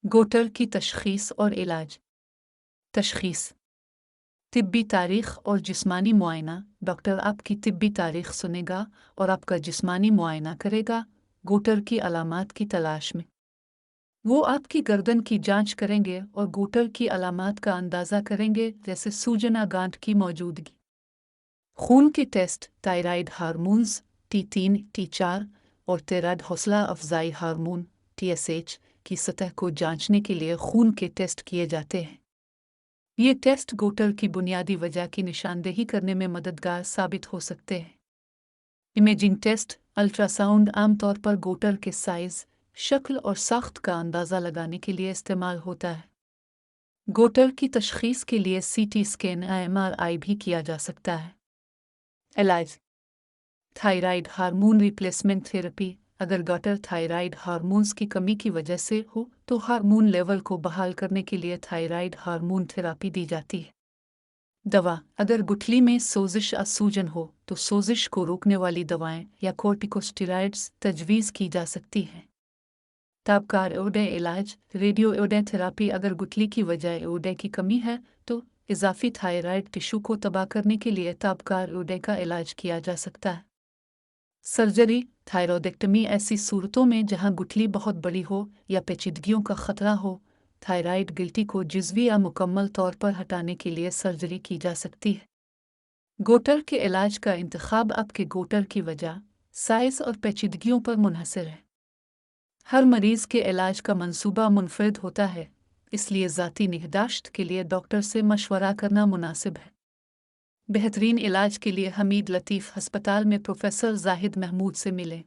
गोटर की तशख़ीस और इलाज। तशख़ीस, तिब्बी तारीख़ और जिस्मानी मुआयना। डॉक्टर आपकी तिब्बी तारीख़ सुनेगा और आपका जिस्मानी मुआयना करेगा गोटर की अलामात की तलाश में। वो आपकी गर्दन की जांच करेंगे और गोटर की अलामात का अंदाज़ा करेंगे, जैसे सूजन या गांठ की मौजूदगी। खून के test, thyroid hormones T3, T4 और तेराड हौसला अफजाई हार्मोन TSH की सतह को जांचने के लिए खून के टेस्ट किए जाते हैं। ये टेस्ट गोटर की बुनियादी वजह की निशानदेही करने में मददगार साबित हो सकते हैं। इमेजिंग टेस्ट, अल्ट्रासाउंड आमतौर पर गोटर के साइज, शक्ल और साख्त का अंदाज़ा लगाने के लिए इस्तेमाल होता है। गोटर की तशख़ीस के लिए CT स्कैन या MRI भी किया जा सकता है। इलाज, थायराइड हार्मोन रिप्लेसमेंट थेरेपी। अगर गोटर थायराइड हार्मोन्स की कमी की वजह से हो तो हार्मोन लेवल को बहाल करने के लिए थायराइड हार्मोन थेरेपी दी जाती है। दवा, अगर गुठली में सोजिश या सूजन हो तो सोजिश को रोकने वाली दवाएं या कोर्टिकोस्टेरॉइड्स तजवीज़ की जा सकती हैं। तापकार एओडे इलाज, रेडियो एओडे थेरेपी। अगर गुठली की वजह एओडे की कमी है तो इजाफी थायराइड टिश्यू को तबाह करने के लिए तापकार एओडे का इलाज किया जा सकता है। सर्जरी, थायरॉयडेक्टमी। ऐसी सूरतों में जहां गुठली बहुत बड़ी हो या पेचीदगियों का खतरा हो, थायराइड गिल्टी को जुज़वी या मुकम्मल तौर पर हटाने के लिए सर्जरी की जा सकती है। गोटर के इलाज का इंतखाब आपके गोटर की वजह, साइज और पेचीदगियों पर मुनहसर है। हर मरीज़ के इलाज का मंसूबा मुनफरद होता है, इसलिए ज़ाती निगहदाश्त के लिए डॉक्टर से मशवरा करना मुनासिब है। बेहतरीन इलाज के लिए हमीद लतीफ़ अस्पताल में प्रोफेसर जाहिद महमूद से मिलें।